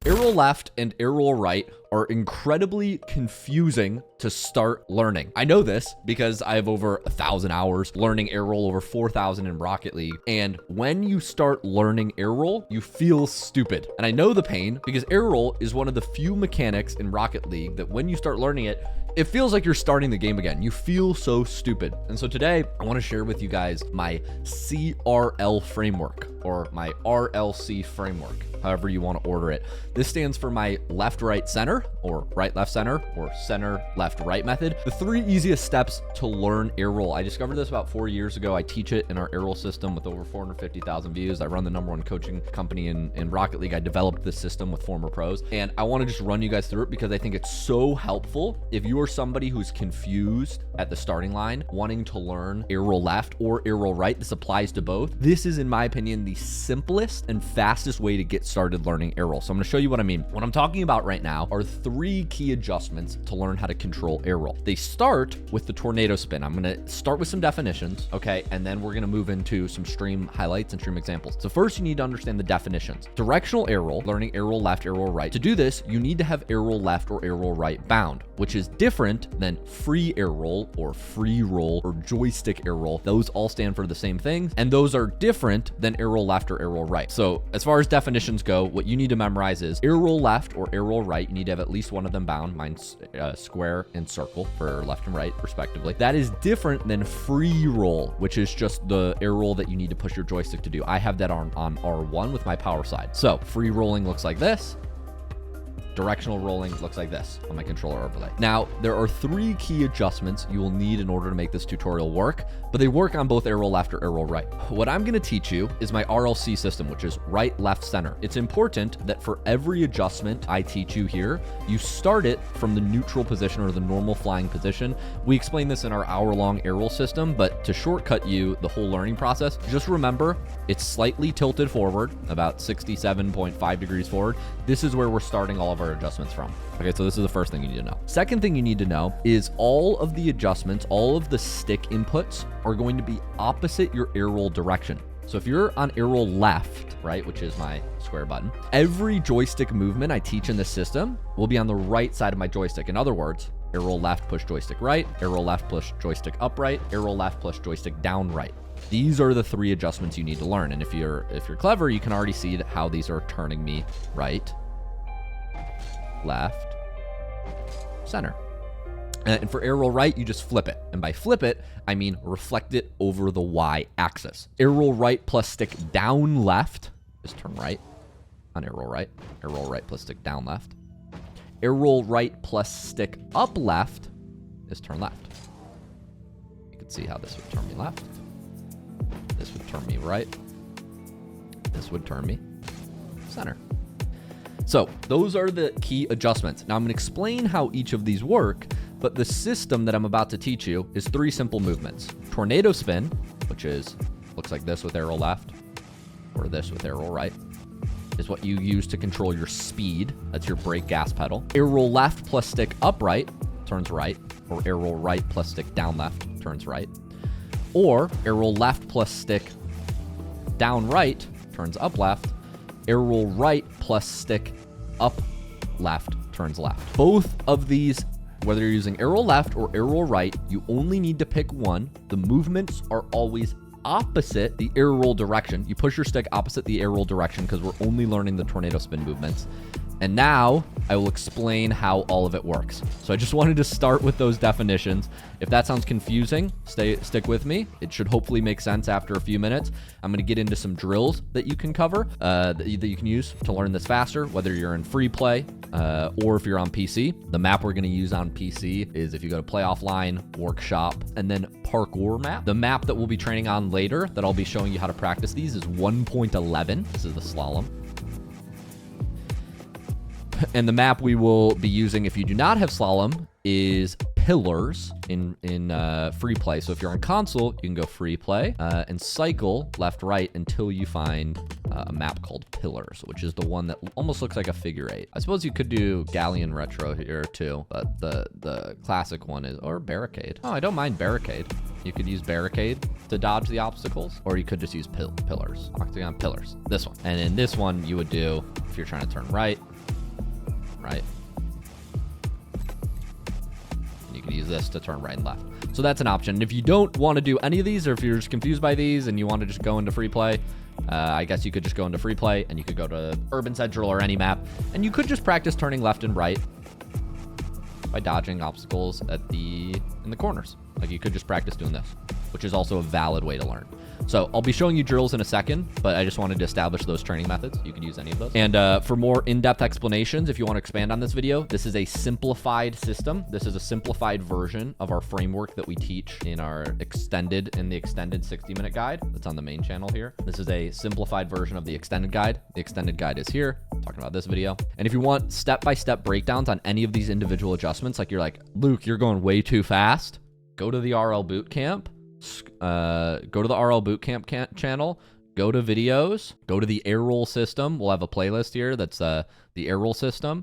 Arrow left and arrow right are incredibly confusing to start learning. I know this because I have over 1,000 hours learning air roll, over 4,000 in Rocket League. And when you start learning air roll, you feel stupid. And I know the pain because air roll is one of the few mechanics in Rocket League that when you start learning it, it feels like you're starting the game again. You feel so stupid. And so today I want to share with you guys my CRL framework, or my RLC framework, however you want to order it. This stands for my left, right, center, or right, left, center, or center, left, right method. The 3 easiest steps to learn air roll. I discovered this about 4 years ago. I teach it in our air roll system with over 450,000 views. I run the #1 coaching company in Rocket League. I developed this system with former pros, and I want to just run you guys through it because I think it's so helpful if you are somebody who's confused at the starting line, wanting to learn air roll left or air roll right. This applies to both. This is, in my opinion, the simplest and fastest way to get started learning air roll. So I'm going to show you what I mean. What I'm talking about right now are 3 key adjustments to learn how to control air roll. They start with the tornado spin. I'm going to start with some definitions, okay? And then we're going to move into some stream highlights and stream examples. So first, you need to understand the definitions. Directional air roll, learning air roll left, air roll right. To do this, you need to have air roll left or air roll right bound, which is different than free air roll or free roll or joystick air roll. Those all stand for the same thing, and those are different than air roll left or air roll right. So as far as definitions go, what you need to memorize is air roll left or air roll right. You need to have at least one of them bound. Mine's square and circle for left and right respectively. That is different than free roll, which is just the air roll that you need to push your joystick to do. I have that on R1 with my power side. So free rolling looks like this. Directional rolling looks like this on my controller overlay. Now, there are 3 key adjustments you will need in order to make this tutorial work, but they work on both air roll left or air roll right. What I'm gonna teach you is my RLC system, which is right, left, center. It's important that for every adjustment I teach you here, you start it from the neutral position or the normal flying position. We explain this in our hour-long air roll system, but to shortcut you the whole learning process, just remember it's slightly tilted forward, about 67.5 degrees forward. This is where we're starting all of our adjustments from. Okay, so this is the first thing you need to know. Second thing you need to know is all of the adjustments, all of the stick inputs are going to be opposite your air roll direction. So if you're on air roll left, right, which is my square button, every joystick movement I teach in this system will be on the right side of my joystick. In other words, air roll left, push joystick right, air roll left, push joystick upright, air roll left, push joystick down right. These are the 3 adjustments you need to learn. And if you're clever, you can already see how these are turning me right, left, center. And for air roll right, you just flip it. And by flip it, I mean reflect it over the Y axis. Air roll right plus stick down left is turn right on air roll right. Air roll right plus stick down left. Air roll right plus stick up left is turn left. You can see how this would turn me left. This would turn me right. This would turn me center. So those are the key adjustments. Now I'm going to explain how each of these work, but the system that I'm about to teach you is 3 simple movements. Tornado spin, which looks like this with arrow left, or this with arrow right, is what you use to control your speed. That's your brake gas pedal. Arrow left plus stick upright turns right, or arrow right plus stick down left turns right. Or arrow left plus stick down right turns up left. Arrow right plus stick up left turns left. Both of these, whether you're using arrow left or arrow right, you only need to pick one. The movements are always opposite the air roll direction. You push your stick opposite the air roll direction because we're only learning the tornado spin movements. And now I will explain how all of it works. So I just wanted to start with those definitions. If that sounds confusing, stick with me. It should hopefully make sense after a few minutes. I'm going to get into some drills that you can cover, that you can use to learn this faster, whether you're in free play or if you're on PC. The map we're going to use on PC is if you go to Play Offline, Workshop, and then Parkour map. The map that we'll be training on later that I'll be showing you how to practice these is 1.11. This is the slalom. And the map we will be using if you do not have slalom is pillars in free play. So if you're on console, you can go free play and cycle left, right until you find a map called pillars, which is the one that almost looks like a figure 8. I suppose you could do Galleon Retro here too, but the classic one is, or barricade. Oh, I don't mind barricade. You could use barricade to dodge the obstacles, or you could just use pillars, octagon pillars, this one. And in this one, you would do, if you're trying to turn right, right. And you can use this to turn right and left. So that's an option. If you don't want to do any of these, or if you're just confused by these and you want to just go into free play, I guess you could just go into free play and you could go to Urban Central or any map, and you could just practice turning left and right by dodging obstacles in the corners. Like you could just practice doing this, which is also a valid way to learn. So I'll be showing you drills in a second, but I just wanted to establish those training methods. You could use any of those. And for more in-depth explanations, if you want to expand on this video, this is a simplified system. This is a simplified version of our framework that we teach in the extended 60-minute guide that's on the main channel here. This is a simplified version of the extended guide. The extended guide is here, talking about this video. And if you want step-by-step breakdowns on any of these individual adjustments, like you're like, Luke, you're going way too fast, go to the RL Bootcamp. Go to the RL Bootcamp channel, go to videos, go to the air roll system. We'll have a playlist here that's the air roll system.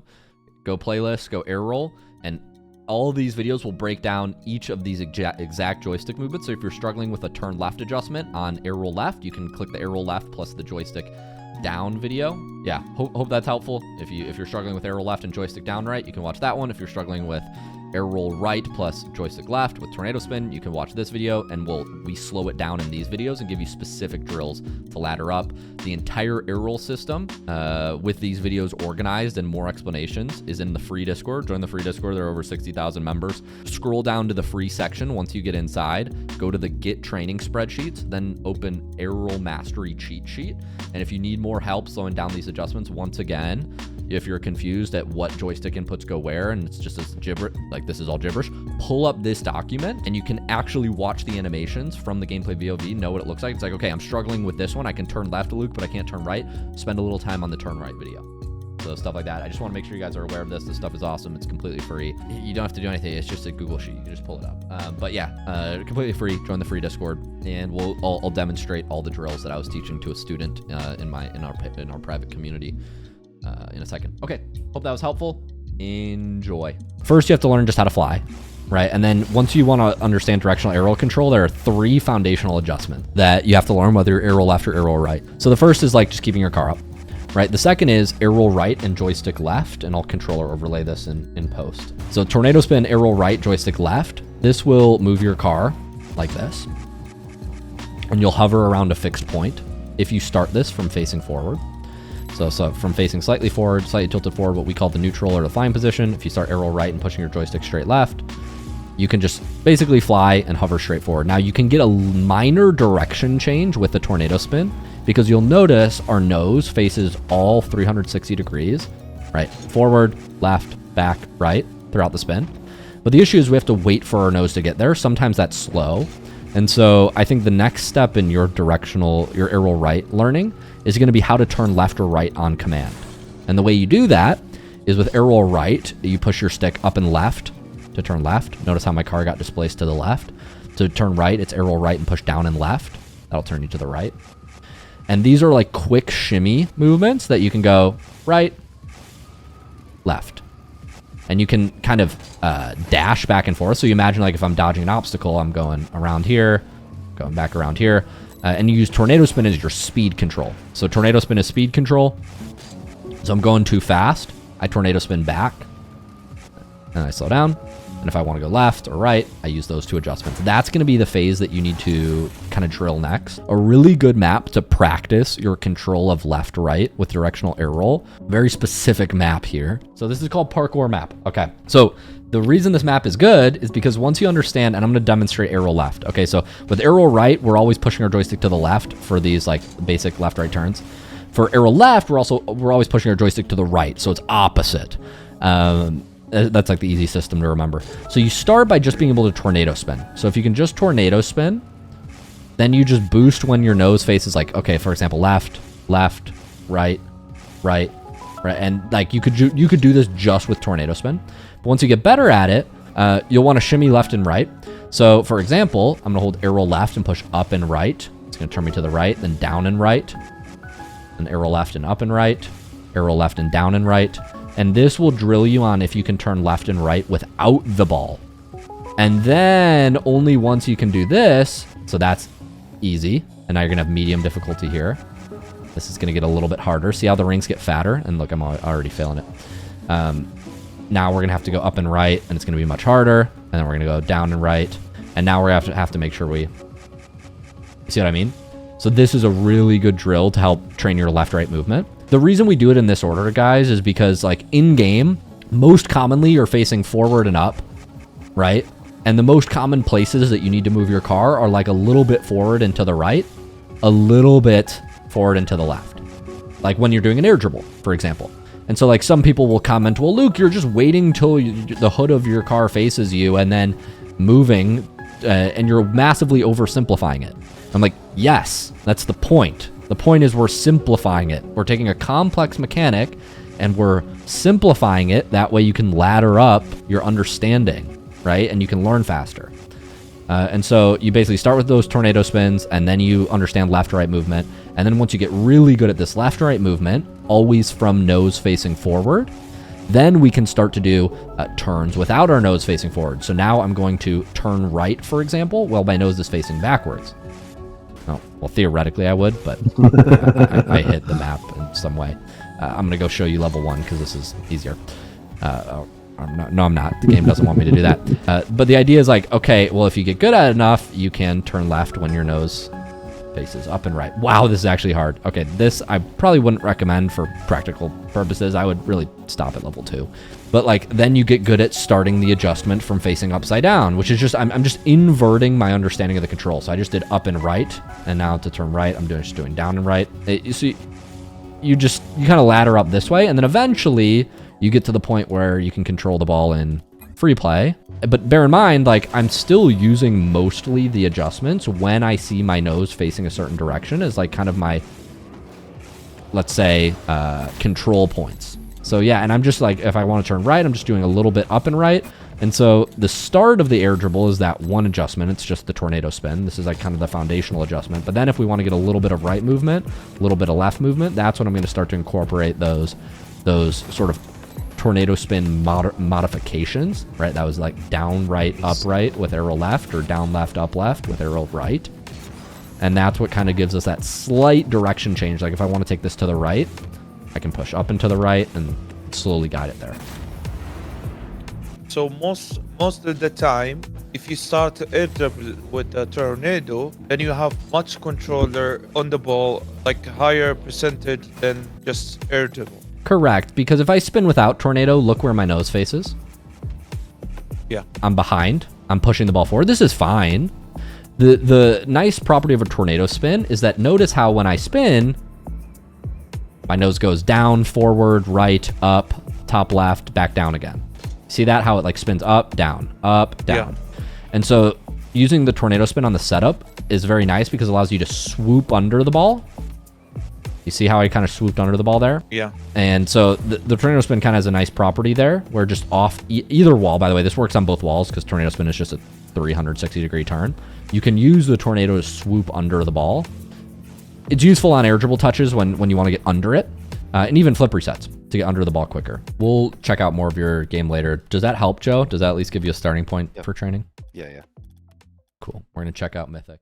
Go playlist, go air roll, and all of these videos will break down each of these exact joystick movements. So if you're struggling with a turn left adjustment on air roll left, you can click the air roll left plus the joystick down video. Yeah, hope that's helpful. If you're struggling with air roll left and joystick down right, you can watch that one. If you're struggling with air roll right plus joystick left with tornado spin, you can watch this video, and we slow it down in these videos and give you specific drills to ladder up. The entire air roll system with these videos organized and more explanations is in the free Discord. Join the free Discord. There are over 60,000 members. Scroll down to the free section. Once you get inside, go to the Get Training Spreadsheets, then open Air Roll Mastery Cheat Sheet. And if you need more help slowing down these adjustments, once again, if you're confused at what joystick inputs go where and it's just as gibberish, like this is all gibberish, pull up this document and you can actually watch the animations from the gameplay VOV, know what it looks like. It's like, okay, I'm struggling with this one. I can turn left, Luke, but I can't turn right. Spend a little time on the turn right video. So stuff like that. I just want to make sure you guys are aware of this. This stuff is awesome. It's completely free. You don't have to do anything. It's just a Google sheet. You can just pull it up. But yeah, completely free. Join the free Discord, and I'll demonstrate all the drills that I was teaching to a student in our private community in a second. Okay, hope that was helpful. Enjoy. First, you have to learn just how to fly, right? And then once you want to understand directional air roll control, there are 3 foundational adjustments that you have to learn, whether you're air roll left or air roll right. So the first is like just keeping your car up, right? The second is air roll right and joystick left, and I'll controller overlay this in post. So tornado spin, air roll right, joystick left. This will move your car like this, and you'll hover around a fixed point if you start this from facing forward. So from facing slightly forward, slightly tilted forward, what we call the neutral or the flying position. If you start air roll right and pushing your joystick straight left, you can just basically fly and hover straight forward. Now you can get a minor direction change with the tornado spin, because you'll notice our nose faces all 360 degrees, right? Forward, left, back, right, throughout the spin. But the issue is we have to wait for our nose to get there. Sometimes that's slow. And so I think the next step in your air roll right learning is going to be how to turn left or right on command. And the way you do that is with air roll right, you push your stick up and left to turn left. Notice how my car got displaced to the left. To turn right, it's air roll right and push down and left. That'll turn you to the right. And these are like quick shimmy movements that you can go right, left. And you can kind of dash back and forth. So you imagine like if I'm dodging an obstacle, I'm going around here, going back around here. And you use tornado spin as your speed control. So tornado spin is speed control. So I'm going too fast, I tornado spin back, and I slow down. And if I want to go left or right, I use those 2 adjustments. That's going to be the phase that you need to kind of drill next. A really good map to practice your control of left, right with directional air roll. Very specific map here. So this is called parkour map. Okay. So the reason this map is good is because once you understand, and I'm going to demonstrate air roll left. Okay. So with air roll right, we're always pushing our joystick to the left for these like basic left, right turns. For air roll left, we're always pushing our joystick to the right. So it's opposite. That's like the easy system to remember. So you start by just being able to tornado spin. So if you can just tornado spin, then you just boost when your nose faces like, okay, for example, left, left, right, right, right. And like you could do this just with tornado spin. But once you get better at it, you'll want to shimmy left and right. So for example, I'm gonna hold air roll left and push up and right. It's gonna turn me to the right, then down and right, and air roll left and up and right, air roll left and down and right. And this will drill you on if you can turn left and right without the ball. And then only once you can do this, so that's easy. And now you're gonna have medium difficulty here. This is gonna get a little bit harder. See how the rings get fatter? And look, I'm already failing it. Now we're gonna have to go up and right, and it's gonna be much harder. And then we're gonna go down and right, and now we're gonna have to make sure we see what I mean. So this is a really good drill to help train your left-right movement. The reason we do it in this order, guys, is because like in game, most commonly you're facing forward and up, right? And the most common places that you need to move your car are like a little bit forward and to the right, a little bit forward and to the left. Like when you're doing an air dribble, for example. And so like some people will comment, well, Luke, you're just waiting till the hood of your car faces you and then moving and you're massively oversimplifying it. I'm like, yes, that's the point. The point is we're simplifying it. We're taking a complex mechanic and we're simplifying it. That way you can ladder up your understanding, right? And you can learn faster. And so you basically start with those tornado spins and then you understand left-right movement. And then once you get really good at this left-right movement, always from nose facing forward, then we can start to do turns without our nose facing forward. So now I'm going to turn right, for example, while my nose is facing backwards. Oh, well, theoretically I would, but I hit the map in some way. I'm going to go show you level 1 because this is easier. I'm not. The game doesn't want me to do that. But the idea is like, okay, well, if you get good at it enough, you can turn left when your nose faces up and right. Wow, this is actually hard. Okay, this I probably wouldn't recommend for practical purposes. I would really stop at level 2. But like then you get good at starting the adjustment from facing upside down, which is just I'm just inverting my understanding of the control. So I just did up and right, and now to turn right, I'm just doing down and right. You see, you kind of ladder up this way, and then eventually you get to the point where you can control the ball in free play. But bear in mind, like I'm still using mostly the adjustments when I see my nose facing a certain direction as like kind of my, let's say, control points. So yeah, and I'm just like, if I want to turn right, I'm just doing a little bit up and right. And so the start of the air dribble is that one adjustment. It's just the tornado spin. This is like kind of the foundational adjustment. But then if we want to get a little bit of right movement, a little bit of left movement, that's when I'm going to start to incorporate those sort of tornado spin modifications, right? That was like down right, up right with arrow left, or down left, up left with arrow right. And that's what kind of gives us that slight direction change. Like if I want to take this to the right, I can push up and to the right and slowly guide it there. So most of the time, if you start to air dribble with a tornado, then you have much controller on the ball, like higher percentage than just air dribble. Correct, because if I spin without tornado, look where my nose faces. Yeah. I'm behind. I'm pushing the ball forward. This is fine. The nice property of a tornado spin is that notice how when I spin, my nose goes down, forward, right, up, top left, back down again. See that? How it like spins up, down. Yeah. And so using the tornado spin on the setup is very nice because it allows you to swoop under the ball. You see how I kind of swooped under the ball there? Yeah. And so the tornado spin kind of has a nice property there where just off either wall, by the way, this works on both walls because tornado spin is just a 360-degree turn. You can use the tornado to swoop under the ball. It's useful on air dribble touches when you want to get under it, and even flip resets to get under the ball quicker. We'll check out more of your game later. Does that help, Joe? Does that at least give you a starting point for training? Yeah. Cool. We're going to check out Mythic.